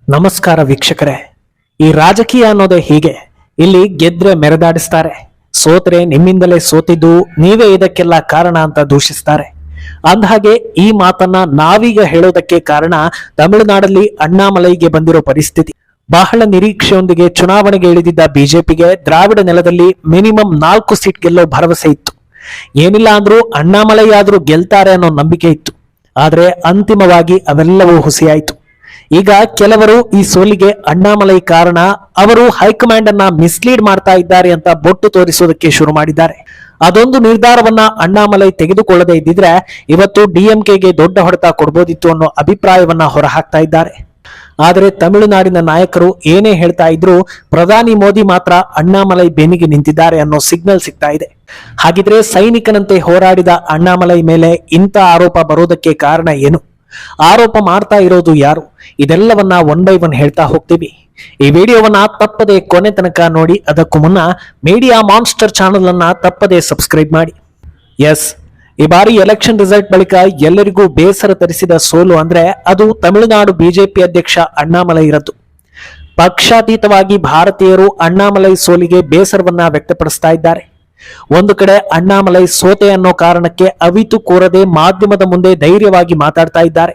ನಮಸ್ಕಾರ ವೀಕ್ಷಕರೇ. ಈ ರಾಜಕೀಯ ಅನ್ನೋದೇ ಹೀಗೆ. ಇಲ್ಲಿ ಗೆದ್ರೆ ಮೆರೆದಾಡಿಸ್ತಾರೆ, ಸೋತ್ರೆ ನಿಮ್ಮಿಂದಲೇ ಸೋತಿದ್ದು ನೀವೇ ಇದಕ್ಕೆಲ್ಲ ಕಾರಣ ಅಂತ ದೂಷಿಸ್ತಾರೆ. ಅಂದಹಾಗೆ ಈ ಮಾತನ್ನ ನಾವೀಗ ಹೇಳೋದಕ್ಕೆ ಕಾರಣ ತಮಿಳುನಾಡಲ್ಲಿ ಅಣ್ಣಾಮಲೈಗೆ ಬಂದಿರೋ ಪರಿಸ್ಥಿತಿ. ಬಹಳ ನಿರೀಕ್ಷೆಯೊಂದಿಗೆ ಚುನಾವಣೆಗೆ ಇಳಿದಿದ್ದ ಬಿಜೆಪಿಗೆ ದ್ರಾವಿಡ ನೆಲದಲ್ಲಿ ಮಿನಿಮಮ್ 4 ಸೀಟ್ ಗೆಲ್ಲೋ ಭರವಸೆ ಇತ್ತು. ಏನಿಲ್ಲ ಅಂದ್ರೂ ಅಣ್ಣಾಮಲೈ ಆದ್ರೂ ಗೆಲ್ತಾರೆ ಅನ್ನೋ ನಂಬಿಕೆ ಇತ್ತು. ಆದ್ರೆ ಅಂತಿಮವಾಗಿ ಅವೆಲ್ಲವೂ ಹುಸಿಯಾಯಿತು. ಈಗ ಕೆಲವರು ಈ ಸೋಲಿಗೆ ಅಣ್ಣಾಮಲೈ ಕಾರಣ, ಅವರು ಹೈಕಮಾಂಡ್ ಅನ್ನ ಮಿಸ್ಲೀಡ್ ಮಾಡ್ತಾ ಇದ್ದಾರೆ ಅಂತ ಬೊಟ್ಟು ತೋರಿಸೋದಕ್ಕೆ ಶುರು ಮಾಡಿದ್ದಾರೆ. ಅದೊಂದು ನಿರ್ಧಾರವನ್ನ ಅಣ್ಣಾಮಲೈ ತೆಗೆದುಕೊಳ್ಳದೆ ಇದ್ದಿದ್ರೆ ಇವತ್ತು ಡಿಎಂಕೆಗೆ ದೊಡ್ಡ ಹೊಡೆತ ಕೊಡ್ಬೋದಿತ್ತು ಅನ್ನೋ ಅಭಿಪ್ರಾಯವನ್ನ ಹೊರಹಾಕ್ತಾ ಇದ್ದಾರೆ. ಆದರೆ ತಮಿಳುನಾಡಿನ ನಾಯಕರು ಏನೇ ಹೇಳ್ತಾ ಇದ್ರು, ಪ್ರಧಾನಿ ಮೋದಿ ಮಾತ್ರ ಅಣ್ಣಾಮಲೈ ಬೆನ್ನಿಗೆ ನಿಂತಿದ್ದಾರೆ ಅನ್ನೋ ಸಿಗ್ನಲ್ ಸಿಗ್ತಾ ಇದೆ. ಹಾಗಿದ್ರೆ ಸೈನಿಕನಂತೆ ಹೋರಾಡಿದ ಅಣ್ಣಾಮಲೈ ಮೇಲೆ ಇಂಥ ಆರೋಪ ಬರೋದಕ್ಕೆ ಕಾರಣ ಏನು? ಆರೋಪ ಮಾಡ್ತಾ ಇರೋದು ಯಾರು? ಇದೆಲ್ಲವನ್ನ ಒನ್ ಬೈ ಒನ್ ಹೇಳ್ತಾ ಹೋಗ್ತೀವಿ. ಈ ವಿಡಿಯೋವನ್ನ ತಪ್ಪದೆ ಕೊನೆ ತನಕ ನೋಡಿ. ಅದಕ್ಕೂ ಮುನ್ನ ಮೀಡಿಯಾ ಮಾನ್ಸ್ಟರ್ ಚಾನೆಲ್ ಅನ್ನ ತಪ್ಪದೆ ಸಬ್ಸ್ಕ್ರೈಬ್ ಮಾಡಿ. ಎಸ್, ಈ ಬಾರಿ ಎಲೆಕ್ಷನ್ ರಿಸಲ್ಟ್ ಬಳಿಕ ಎಲ್ಲರಿಗೂ ಬೇಸರ ತರಿಸಿದ ಸೋಲು ಅಂದ್ರೆ ಅದು ತಮಿಳುನಾಡು ಬಿಜೆಪಿ ಅಧ್ಯಕ್ಷ ಅಣ್ಣಾಮಲೈ ಇರದ್ದು. ಪಕ್ಷಾತೀತವಾಗಿ ಭಾರತೀಯರು ಅಣ್ಣಾಮಲೈ ಸೋಲಿಗೆ ಬೇಸರವನ್ನ ವ್ಯಕ್ತಪಡಿಸ್ತಾ ಇದ್ದಾರೆ. ಒಂದು ಕಡೆ ಅಣ್ಣಾಮಲೈ ಸೋತೆ ಅನ್ನೋ ಕಾರಣಕ್ಕೆ ಅವಿತು ಕೋರದೆ ಮಾಧ್ಯಮದ ಮುಂದೆ ಧೈರ್ಯವಾಗಿ ಮಾತಾಡ್ತಾ ಇದ್ದಾರೆ.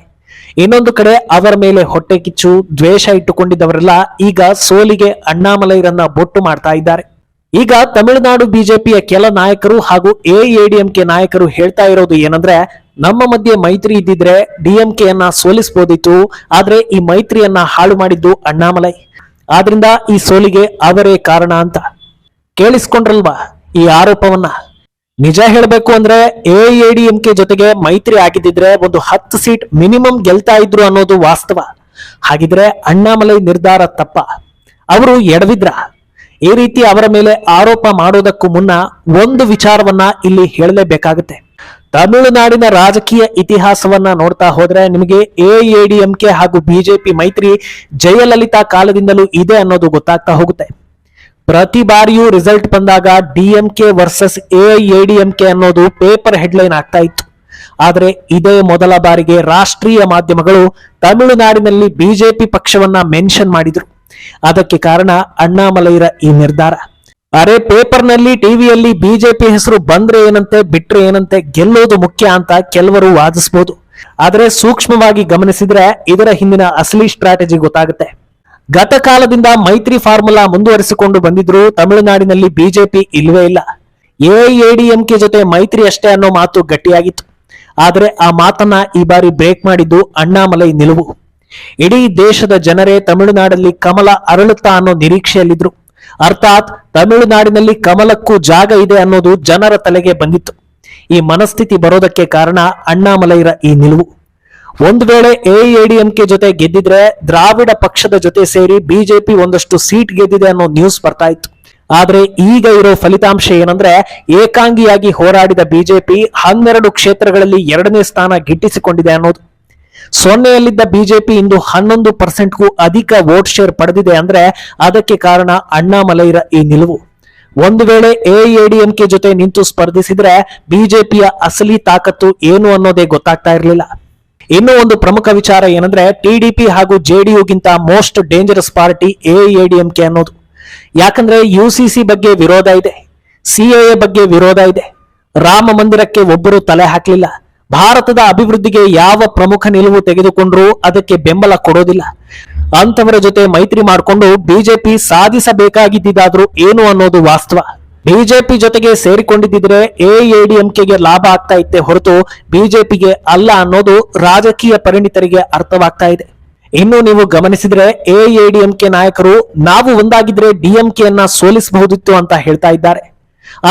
ಇನ್ನೊಂದು ಕಡೆ ಅವರ ಮೇಲೆ ಹೊಟ್ಟೆ ಕಿಚ್ಚು, ದ್ವೇಷ ಇಟ್ಟುಕೊಂಡಿದ್ದವರೆಲ್ಲ ಈಗ ಸೋಲಿಗೆ ಅಣ್ಣಾಮಲೈರನ್ನ ಬೊಟ್ಟು ಮಾಡ್ತಾ ಇದ್ದಾರೆ. ಈಗ ತಮಿಳುನಾಡು ಬಿಜೆಪಿಯ ಕೆಲ ನಾಯಕರು ಹಾಗೂ ಎಐಎಡಿಎಂಕೆ ನಾಯಕರು ಹೇಳ್ತಾ ಇರೋದು ಏನಂದ್ರೆ, ನಮ್ಮ ಮಧ್ಯೆ ಮೈತ್ರಿ ಇದ್ದಿದ್ರೆ ಡಿಎಂಕೆಯನ್ನ ಸೋಲಿಸಬಹುದಿತ್ತು, ಆದ್ರೆ ಈ ಮೈತ್ರಿಯನ್ನ ಹಾಳು ಮಾಡಿದ್ದು ಅಣ್ಣಾಮಲೈ, ಆದ್ರಿಂದ ಈ ಸೋಲಿಗೆ ಅವರೇ ಕಾರಣ ಅಂತ. ಕೇಳಿಸ್ಕೊಂಡ್ರಲ್ವಾ ಈ ಆರೋಪವನ್ನ? ನಿಜ ಹೇಳಬೇಕು ಅಂದ್ರೆ ಎಐಎಡಿಎಂಕೆ ಜೊತೆಗೆ ಮೈತ್ರಿ ಆಗಿದ್ದಿದ್ರೆ ಒಂದು 10 ಸೀಟ್ ಮಿನಿಮಮ್ ಗೆಲ್ತಾ ಇದ್ರು ಅನ್ನೋದು ವಾಸ್ತವ. ಹಾಗಿದ್ರೆ ಅಣ್ಣಾಮಲೈ ನಿರ್ಧಾರ ತಪ್ಪ? ಅವರು ಎಡವಿದ್ರ? ಈ ರೀತಿ ಅವರ ಮೇಲೆ ಆರೋಪ ಮಾಡೋದಕ್ಕೂ ಮುನ್ನ ಒಂದು ವಿಚಾರವನ್ನ ಇಲ್ಲಿ ಹೇಳಲೇಬೇಕಾಗುತ್ತೆ. ತಮಿಳುನಾಡಿನ ರಾಜಕೀಯ ಇತಿಹಾಸವನ್ನ ನೋಡ್ತಾ ಹೋದ್ರೆ ನಿಮಗೆ ಎಐಎಡಿಎಂಕೆ ಹಾಗೂ ಬಿಜೆಪಿ ಮೈತ್ರಿ ಜಯಲಲಿತಾ ಕಾಲದಿಂದಲೂ ಇದೆ ಅನ್ನೋದು ಗೊತ್ತಾಗ್ತಾ ಹೋಗುತ್ತೆ. ಪ್ರತಿ ಬಾರಿಯೂ ರಿಸಲ್ಟ್ ಬಂದಾಗ ಡಿಎಂಕೆ ವರ್ಸಸ್ ಎಐಎಡಿಎಂಕೆ ಅನ್ನೋದು ಪೇಪರ್ ಹೆಡ್ಲೈನ್ ಆಗ್ತಾ ಇತ್ತು. ಆದ್ರೆ ಇದೇ ಮೊದಲ ಬಾರಿಗೆ ರಾಷ್ಟ್ರೀಯ ಮಾಧ್ಯಮಗಳು ತಮಿಳುನಾಡಿನಲ್ಲಿ ಬಿಜೆಪಿ ಪಕ್ಷವನ್ನ ಮೆನ್ಷನ್ ಮಾಡಿದ್ರು. ಅದಕ್ಕೆ ಕಾರಣ ಅಣ್ಣಾಮಲೈರ ಈ ನಿರ್ಧಾರ. ಅರೆ, ಪೇಪರ್ನಲ್ಲಿ ಟಿವಿಯಲ್ಲಿ ಬಿಜೆಪಿ ಹೆಸರು ಬಂದ್ರೆ ಏನಂತೆ, ಬಿಟ್ರೆ ಏನಂತೆ, ಗೆಲ್ಲೋದು ಮುಖ್ಯ ಅಂತ ಕೆಲವರು ವಾದಿಸಬಹುದು. ಆದ್ರೆ ಸೂಕ್ಷ್ಮವಾಗಿ ಗಮನಿಸಿದ್ರೆ ಇದರ ಹಿಂದಿನ ಅಸಲಿ ಸ್ಟ್ರಾಟಜಿ ಗೊತ್ತಾಗುತ್ತೆ. ಗತ ಕಾಲದಿಂದ ಮೈತ್ರಿ ಫಾರ್ಮುಲಾ ಮುಂದುವರಿಸಿಕೊಂಡು ಬಂದಿದ್ರು ತಮಿಳುನಾಡಿನಲ್ಲಿ ಬಿಜೆಪಿ ಇಲ್ವೇ ಇಲ್ಲ. ಎಐಎಡಿಎಂಕೆ ಜೊತೆ ಮೈತ್ರಿ ಅಷ್ಟೇ ಅನ್ನೋ ಮಾತು ಗಟ್ಟಿಯಾಗಿತ್ತು. ಆದ್ರೆ ಆ ಮಾತನ್ನ ಈ ಬಾರಿ ಬ್ರೇಕ್ ಮಾಡಿದ್ದು ಅಣ್ಣಾಮಲೈ ನಿಲುವು. ಇಡೀ ದೇಶದ ಜನರೇ ತಮಿಳುನಾಡಲ್ಲಿ ಕಮಲ ಅರಳುತ್ತಾ ಅನ್ನೋ ನಿರೀಕ್ಷೆಯಲ್ಲಿದ್ರು. ಅರ್ಥಾತ್ ತಮಿಳುನಾಡಿನಲ್ಲಿ ಕಮಲಕ್ಕೂ ಜಾಗ ಇದೆ ಅನ್ನೋದು ಜನರ ತಲೆಗೆ ಬಂದಿತ್ತು. ಈ ಮನಸ್ಥಿತಿ ಬರೋದಕ್ಕೆ ಕಾರಣ ಅಣ್ಣಾಮಲೈರ ಈ ನಿಲುವು. ಒಂದು ವೇಳೆ ಎಐಎಡಿಎಂಕೆ ಜೊತೆ ಗೆದ್ದಿದ್ರೆ ದ್ರಾವಿಡ ಪಕ್ಷದ ಜೊತೆ ಸೇರಿ ಬಿಜೆಪಿ ಒಂದಷ್ಟು ಸೀಟ್ ಗೆದ್ದಿದೆ ಅನ್ನೋ ನ್ಯೂಸ್ ಬರ್ತಾ ಇತ್ತು. ಆದ್ರೆ ಈಗ ಇರೋ ಫಲಿತಾಂಶ ಏನಂದ್ರೆ, ಏಕಾಂಗಿಯಾಗಿ ಹೋರಾಡಿದ ಬಿಜೆಪಿ 12 ಕ್ಷೇತ್ರಗಳಲ್ಲಿ 2ನೇ ಸ್ಥಾನ ಗಿಟ್ಟಿಸಿಕೊಂಡಿದೆ ಅನ್ನೋದು. 0ಯಲ್ಲಿದ್ದ ಬಿಜೆಪಿ ಇಂದು 11%ಗೂ ಅಧಿಕ ವೋಟ್ ಶೇರ್ ಪಡೆದಿದೆ ಅಂದ್ರೆ ಅದಕ್ಕೆ ಕಾರಣ ಅಣ್ಣಾಮಲೈರ ಈ ನಿಲುವು. ಒಂದು ವೇಳೆ ಎಐಎಡಿಎಂಕೆ ಜೊತೆ ನಿಂತು ಸ್ಪರ್ಧಿಸಿದ್ರೆ ಬಿಜೆಪಿಯ ಅಸಲಿ ತಾಕತ್ತು ಏನು ಅನ್ನೋದೇ ಗೊತ್ತಾಗ್ತಾ ಇರಲಿಲ್ಲ. ಇನ್ನೂ ಒಂದು ಪ್ರಮುಖ ವಿಚಾರ ಏನಂದ್ರೆ, ಟಿಡಿಪಿ ಹಾಗೂ ಜೆಡಿಯುಗಿಂತ ಮೋಸ್ಟ್ ಡೇಂಜರಸ್ ಪಾರ್ಟಿ ಎಐಎಡಿಎಂಕೆ ಅನ್ನೋದು. ಯಾಕಂದ್ರೆ ಯುಸಿಸಿ ಬಗ್ಗೆ ವಿರೋಧ ಇದೆ, ಸಿಎಎ ಬಗ್ಗೆ ವಿರೋಧ ಇದೆ, ರಾಮ ಮಂದಿರಕ್ಕೆ ಒಬ್ಬರು ತಲೆ ಹಾಕಲಿಲ್ಲ, ಭಾರತದ ಅಭಿವೃದ್ಧಿಗೆ ಯಾವ ಪ್ರಮುಖ ನಿಲುವು ತೆಗೆದುಕೊಂಡ್ರೂ ಅದಕ್ಕೆ ಬೆಂಬಲ ಕೊಡೋದಿಲ್ಲ. ಅಂತವರ ಜೊತೆ ಮೈತ್ರಿ ಮಾಡಿಕೊಂಡು ಬಿಜೆಪಿ ಸಾಧಿಸಬೇಕಾಗಿದ್ದಾದ್ರೂ ಏನು ಅನ್ನೋದು ವಾಸ್ತವ. ಬಿಜೆಪಿ ಜೊತೆಗೆ ಸೇರಿಕೊಂಡಿದ್ದರೆ ಎಐಎಡಿಎಂಕೆಗೆ ಲಾಭ ಆಗ್ತಾ ಇತ್ತೆ ಹೊರತು ಬಿಜೆಪಿಗೆ ಅಲ್ಲ ಅನ್ನೋದು ರಾಜಕೀಯ ಪರಿಣಿತರಿಗೆ ಅರ್ಥವಾಗ್ತಾ ಇದೆ. ಇನ್ನು ನೀವು ಗಮನಿಸಿದ್ರೆ ಎಐಎಡಿಎಂಕೆ ನಾಯಕರು ನಾವು ಒಂದಾಗಿದ್ರೆ ಡಿಎಂಕೆಯನ್ನ ಸೋಲಿಸಬಹುದಿತ್ತು ಅಂತ ಹೇಳ್ತಾ ಇದ್ದಾರೆ.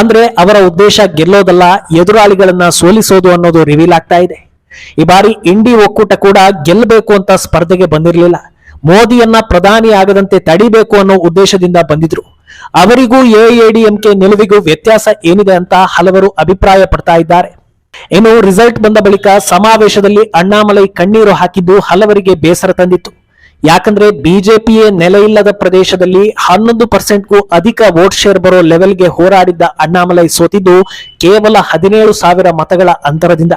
ಅಂದ್ರೆ ಅವರ ಉದ್ದೇಶ ಗೆಲ್ಲೋದಲ್ಲ, ಎದುರಾಳಿಗಳನ್ನ ಸೋಲಿಸೋದು ಅನ್ನೋದು ರಿವೀಲ್ ಆಗ್ತಾ ಇದೆ. ಈ ಬಾರಿ ಇಂಡಿ ಒಕ್ಕೂಟ ಕೂಡ ಗೆಲ್ಲಬೇಕು ಅಂತ ಸ್ಪರ್ಧೆಗೆ ಬಂದಿರಲಿಲ್ಲ. ಮೋದಿಯನ್ನ ಪ್ರಧಾನಿ ಆಗದಂತೆ ತಡಿಬೇಕು ಅನ್ನೋ ಉದ್ದೇಶದಿಂದ ಬಂದಿದ್ರು. ಅವರಿಗೂ ಎಐಎಡಿಎಂಕೆ ನಿಲುವಿಗೂ ವ್ಯತ್ಯಾಸ ಏನಿದೆ ಅಂತ ಹಲವರು ಅಭಿಪ್ರಾಯ ಪಡ್ತಾ ಇದ್ದಾರೆ. ಇನ್ನು ರಿಸಲ್ಟ್ ಬಂದ ಬಳಿಕ ಸಮಾವೇಶದಲ್ಲಿ ಅಣ್ಣಾಮಲೈ ಕಣ್ಣೀರು ಹಾಕಿದ್ದು ಹಲವರಿಗೆ ಬೇಸರ ತಂದಿತ್ತು. ಯಾಕಂದ್ರೆ ಬಿಜೆಪಿಯೇ ನೆಲೆಯಿಲ್ಲದ ಪ್ರದೇಶದಲ್ಲಿ 11%ಗೂ ಅಧಿಕ ವೋಟ್ ಶೇರ್ ಬರೋ ಲೆವೆಲ್ಗೆ ಹೋರಾಡಿದ್ದ ಅಣ್ಣಾಮಲೈ ಸೋತಿದ್ದು ಕೇವಲ 17,000 ಮತಗಳ ಅಂತರದಿಂದ.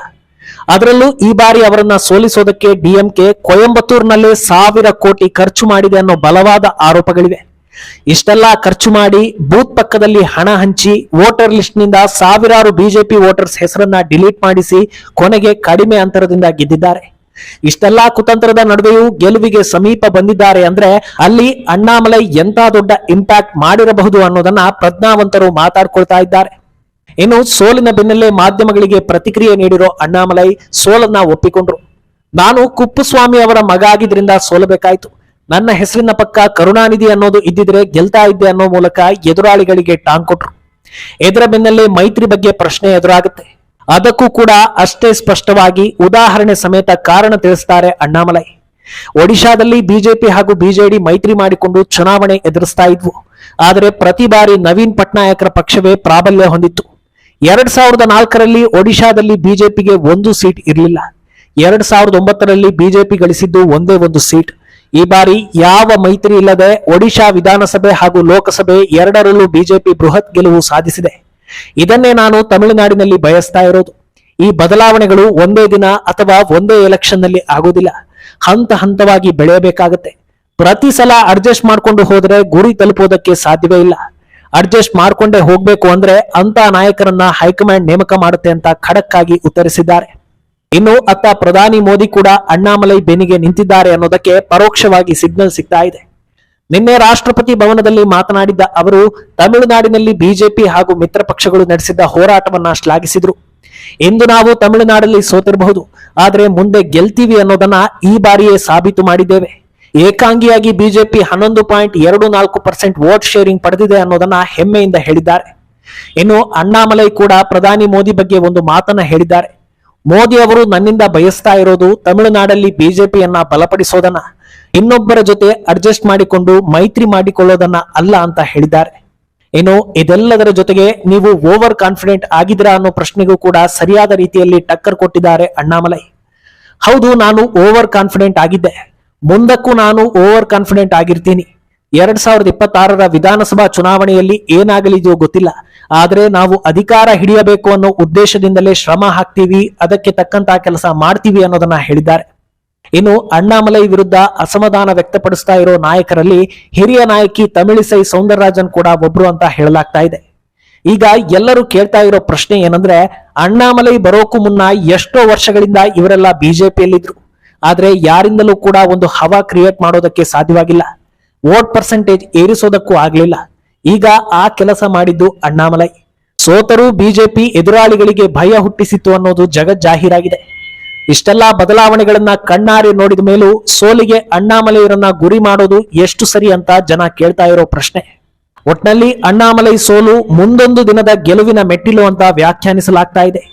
ಅದರಲ್ಲೂ ಈ ಬಾರಿ ಅವರನ್ನ ಸೋಲಿಸೋದಕ್ಕೆ ಡಿಎಂಕೆ ಕೊಯಂಬತ್ತೂರಿನಲ್ಲೇ 1,000 ಕೋಟಿ ಖರ್ಚು ಮಾಡಿದೆ ಅನ್ನೋ ಬಲವಾದ ಆರೋಪಗಳಿವೆ. ಇಷ್ಟೆಲ್ಲಾ ಖರ್ಚು ಮಾಡಿ ಬೂತ್ ಪಕ್ಕದಲ್ಲಿ ಹಣ ಹಂಚಿ ವೋಟರ್ ಲಿಸ್ಟ್ ನಿಂದ ಸಾವಿರಾರು ಬಿಜೆಪಿ ವೋಟರ್ಸ್ ಹೆಸರನ್ನ ಡಿಲೀಟ್ ಮಾಡಿಸಿ ಕೊನೆಗೆ ಕಡಿಮೆ ಅಂತರದಿಂದ ಗೆದ್ದಿದ್ದಾರೆ. ಇಷ್ಟೆಲ್ಲಾ ಕುತಂತ್ರದ ನಡುವೆಯೂ ಗೆಲುವಿಗೆ ಸಮೀಪ ಬಂದಿದ್ದಾರೆ ಅಂದ್ರೆ ಅಲ್ಲಿ ಅಣ್ಣಾಮಲೈ ಎಂತ ದೊಡ್ಡ ಇಂಪ್ಯಾಕ್ಟ್ ಮಾಡಿರಬಹುದು ಅನ್ನೋದನ್ನ ಪ್ರಜ್ಞಾವಂತರು ಮಾತಾಡ್ಕೊಳ್ತಾ ಇದ್ದಾರೆ. ಇನ್ನು ಸೋಲಿನ ಬೆನ್ನಲ್ಲೇ ಮಾಧ್ಯಮಗಳಿಗೆ ಪ್ರತಿಕ್ರಿಯೆ ನೀಡಿರೋ ಅಣ್ಣಾಮಲೈ ಸೋಲನ್ನ ಒಪ್ಪಿಕೊಂಡ್ರು. ನಾನು ಕುಪ್ಪುಸ್ವಾಮಿ ಅವರ ಮಗ ಆಗಿದ್ರಿಂದ ಸೋಲಬೇಕಾಯ್ತು. ನನ್ನ ಹೆಸರಿನ ಪಕ್ಕ ಕರುಣಾನಿಧಿ ಅನ್ನೋದು ಇದ್ದಿದ್ರೆ ಗೆಲ್ತಾ ಇದ್ದೆ ಅನ್ನೋ ಮೂಲಕ ಎದುರಾಳಿಗಳಿಗೆ ಟಾಂಗ್ ಕೊಟ್ರು. ಇದರ ಬೆನ್ನಲ್ಲೇ ಮೈತ್ರಿ ಬಗ್ಗೆ ಪ್ರಶ್ನೆ ಎದುರಾಗುತ್ತೆ. ಅದಕ್ಕೂ ಕೂಡ ಅಷ್ಟೇ ಸ್ಪಷ್ಟವಾಗಿ ಉದಾಹರಣೆ ಸಮೇತ ಕಾರಣ ತಿಳಿಸ್ತಾರೆ ಅಣ್ಣಾಮಲೈ. ಒಡಿಶಾದಲ್ಲಿ ಬಿಜೆಪಿ ಹಾಗೂ ಬಿಜೆಡಿ ಮೈತ್ರಿ ಮಾಡಿಕೊಂಡು ಚುನಾವಣೆ ಎದುರಿಸ್ತಾ ಇದ್ವು. ಆದರೆ ಪ್ರತಿ ಬಾರಿ ನವೀನ್ ಪಟ್ನಾಯಕರ ಪಕ್ಷವೇ ಪ್ರಾಬಲ್ಯ ಹೊಂದಿತ್ತು. 2004ರಲ್ಲಿ ಒಡಿಶಾದಲ್ಲಿ ಬಿಜೆಪಿಗೆ 1 ಸೀಟ್ ಇರಲಿಲ್ಲ. 2009ರಲ್ಲಿ ಬಿಜೆಪಿ ಗಳಿಸಿದ್ದು ಒಂದೇ 1 ಸೀಟ್. ಈ ಬಾರಿ ಯಾವ ಮೈತ್ರಿ ಇಲ್ಲದೆ ಒಡಿಶಾ ವಿಧಾನಸಭೆ ಹಾಗೂ ಲೋಕಸಭೆ ಎರಡರಲ್ಲೂ ಬಿಜೆಪಿ ಬೃಹತ್ ಗೆಲುವು ಸಾಧಿಸಿದೆ. ಇದನ್ನೇ ನಾನು ತಮಿಳುನಾಡಿನಲ್ಲಿ ಬಯಸ್ತಾ ಇರೋದು. ಈ ಬದಲಾವಣೆಗಳು ಒಂದೇ ದಿನ ಅಥವಾ ಒಂದೇ ಎಲೆಕ್ಷನ್ ನಲ್ಲಿ ಆಗೋದಿಲ್ಲ. ಹಂತ ಹಂತವಾಗಿ ಬೆಳೆಯಬೇಕಾಗತ್ತೆ. ಪ್ರತಿ ಸಲ ಅಡ್ಜಸ್ಟ್ ಮಾಡ್ಕೊಂಡು ಹೋದ್ರೆ ಗುರಿ ತಲುಪೋದಕ್ಕೆ ಸಾಧ್ಯವೇ ಇಲ್ಲ. ಅಡ್ಜಸ್ಟ್ ಮಾಡ್ಕೊಂಡೇ ಹೋಗ್ಬೇಕು ಅಂದ್ರೆ ಅಂತ ನಾಯಕರನ್ನ ಹೈಕಮಾಂಡ್ ನೇಮಕ ಮಾಡುತ್ತೆ ಅಂತ ಖಡಕ್ ಆಗಿ ಉತ್ತರಿಸಿದ್ದಾರೆ. ಇನ್ನು ಅತ್ತ ಪ್ರಧಾನಿ ಮೋದಿ ಕೂಡ ಅಣ್ಣಾಮಲೈ ಬೆನ್ನಿಗೆ ನಿಂತಿದ್ದಾರೆ ಅನ್ನೋದಕ್ಕೆ ಪರೋಕ್ಷವಾಗಿ ಸಿಗ್ನಲ್ ಸಿಗ್ತಾ ಇದೆ. ನಿನ್ನೆ ರಾಷ್ಟ್ರಪತಿ ಭವನದಲ್ಲಿ ಮಾತನಾಡಿದ್ದ ಅವರು ತಮಿಳುನಾಡಿನಲ್ಲಿ ಬಿಜೆಪಿ ಹಾಗೂ ಮಿತ್ರ ಪಕ್ಷಗಳು ನಡೆಸಿದ್ದ ಹೋರಾಟವನ್ನ ಶ್ಲಾಘಿಸಿದ್ರು. ಇಂದು ನಾವು ತಮಿಳುನಾಡಲ್ಲಿ ಸೋತಿರಬಹುದು, ಆದ್ರೆ ಮುಂದೆ ಗೆಲ್ತೀವಿ ಅನ್ನೋದನ್ನ ಈ ಬಾರಿಯೇ ಸಾಬೀತು ಮಾಡಿದ್ದೇವೆ. ಏಕಾಂಗಿಯಾಗಿ ಬಿಜೆಪಿ 11.24% ವೋಟ್ ಶೇರಿಂಗ್ ಪಡೆದಿದೆ ಅನ್ನೋದನ್ನ ಹೆಮ್ಮೆಯಿಂದ ಹೇಳಿದ್ದಾರೆ. ಇನ್ನು ಅಣ್ಣಾಮಲೈ ಕೂಡ ಪ್ರಧಾನಿ ಮೋದಿ ಬಗ್ಗೆ ಒಂದು ಮಾತನ್ನ ಹೇಳಿದ್ದಾರೆ. ಮೋದಿ ಅವರು ನನ್ನಿಂದ ಬಯಸ್ತಾ ಇರೋದು ತಮಿಳುನಾಡಲ್ಲಿ ಬಿಜೆಪಿಯನ್ನ ಬಲಪಡಿಸೋದನ್ನ, ಇನ್ನೊಬ್ಬರ ಜೊತೆ ಅಡ್ಜಸ್ಟ್ ಮಾಡಿಕೊಂಡು ಮೈತ್ರಿ ಮಾಡಿಕೊಳ್ಳೋದನ್ನ ಅಲ್ಲ ಅಂತ ಹೇಳಿದ್ದಾರೆ. ಇನ್ನು ಇದೆಲ್ಲದರ ಜೊತೆಗೆ ನೀವು ಓವರ್ ಕಾನ್ಫಿಡೆಂಟ್ ಆಗಿದ್ರಾ ಅನ್ನೋ ಪ್ರಶ್ನೆಗೂ ಕೂಡ ಸರಿಯಾದ ರೀತಿಯಲ್ಲಿ ಟಕ್ಕರ್ ಕೊಟ್ಟಿದ್ದಾರೆ ಅಣ್ಣಾಮಲೈ. ಹೌದು, ನಾನು ಓವರ್ ಕಾನ್ಫಿಡೆಂಟ್ ಆಗಿದ್ದೆ. ಮುಂದಕ್ಕೂ ನಾನು ಓವರ್ ಕಾನ್ಫಿಡೆಂಟ್ ಆಗಿರ್ತೀನಿ. 2026ರ ವಿಧಾನಸಭಾ ಚುನಾವಣೆಯಲ್ಲಿ ಏನಾಗಲಿದೆಯೋ ಗೊತ್ತಿಲ್ಲ, ಆದ್ರೆ ನಾವು ಅಧಿಕಾರ ಹಿಡಿಯಬೇಕು ಅನ್ನೋ ಉದ್ದೇಶದಿಂದಲೇ ಶ್ರಮ ಹಾಕ್ತೀವಿ, ಅದಕ್ಕೆ ತಕ್ಕಂತ ಕೆಲಸ ಮಾಡ್ತೀವಿ ಅನ್ನೋದನ್ನ ಹೇಳಿದ್ದಾರೆ. ಇನ್ನು ಅಣ್ಣಾಮಲೈ ವಿರುದ್ಧ ಅಸಮಾಧಾನ ವ್ಯಕ್ತಪಡಿಸ್ತಾ ಇರೋ ನಾಯಕರಲ್ಲಿ ಹಿರಿಯ ನಾಯಕಿ ತಮಿಳಿಸೈ ಸೌಂದರರಾಜನ್ ಕೂಡ ಒಬ್ರು ಅಂತ ಹೇಳಲಾಗ್ತಾ ಇದೆ. ಈಗ ಎಲ್ಲರೂ ಕೇಳ್ತಾ ಇರೋ ಪ್ರಶ್ನೆ ಏನಂದ್ರೆ, ಅಣ್ಣಾಮಲೈ ಬರೋಕು ಮುನ್ನ ಎಷ್ಟೋ ವರ್ಷಗಳಿಂದ ಇವರೆಲ್ಲ ಬಿಜೆಪಿಯಲ್ಲಿದ್ರು, ಆದ್ರೆ ಯಾರಿಂದಲೂ ಕೂಡ ಒಂದು ಹವಾ ಕ್ರಿಯೇಟ್ ಮಾಡೋದಕ್ಕೆ ಸಾಧ್ಯವಾಗಿಲ್ಲ. ವೋಟ್ ಪರ್ಸೆಂಟೇಜ್ ಏರಿಸೋದಕ್ಕೂ ಆಗ್ಲಿಲ್ಲ. ಈಗ ಆ ಕೆಲಸ ಮಾಡಿದ್ದು ಅಣ್ಣಾಮಲೈ. ಸೋತರೂ ಬಿಜೆಪಿ ಎದುರಾಳಿಗಳಿಗೆ ಭಯ ಹುಟ್ಟಿಸಿತ್ತು ಅನ್ನೋದು ಜಗಜ್ಜಾಹೀರಾಗಿದೆ. ಇಷ್ಟೆಲ್ಲಾ ಬದಲಾವಣೆಗಳನ್ನ ಕಣ್ಣಾರೆ ನೋಡಿದ ಮೇಲೂ ಸೋಲಿಗೆ ಅಣ್ಣಾಮಲೈರನ್ನ ಗುರಿ ಮಾಡೋದು ಎಷ್ಟು ಸರಿ ಅಂತ ಜನ ಕೇಳ್ತಾ ಇರೋ ಪ್ರಶ್ನೆ. ಒಟ್ನಲ್ಲಿ ಅಣ್ಣಾಮಲೈ ಸೋಲು ಮುಂದೊಂದು ದಿನದ ಗೆಲುವಿನ ಮೆಟ್ಟಿಲು ಅಂತ ವ್ಯಾಖ್ಯಾನಿಸಲಾಗ್ತಾ ಇದೆ.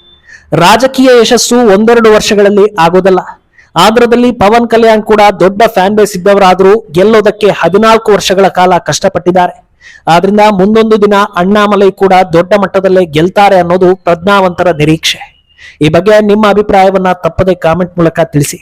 ರಾಜಕೀಯ ಯಶಸ್ಸು 1-2 ವರ್ಷಗಳಲ್ಲಿ ಆಗೋದಲ್ಲ. ಆಂಧ್ರದಲ್ಲಿ ಪವನ್ ಕಲ್ಯಾಣ್ ಕೂಡ ದೊಡ್ಡ ಫ್ಯಾನ್ ಬೇಸ್ ಇದ್ದವರಾದರೂ ಗೆಲ್ಲೋದಕ್ಕೆ 14 ವರ್ಷಗಳ ಕಾಲ ಕಷ್ಟಪಟ್ಟಿದ್ದಾರೆ. ಆದ್ರಿಂದ ಮುಂದೊಂದು ದಿನ ಅಣ್ಣಾಮಲೈ ಕೂಡ ದೊಡ್ಡ ಮಟ್ಟದಲ್ಲೇ ಗೆಲ್ತಾರೆ ಅನ್ನೋದು ಪ್ರಜ್ಞಾವಂತರ ನಿರೀಕ್ಷೆ. ಈ ಬಗ್ಗೆ ನಿಮ್ಮ ಅಭಿಪ್ರಾಯವನ್ನ ತಪ್ಪದೆ ಕಾಮೆಂಟ್ ಮೂಲಕ ತಿಳಿಸಿ.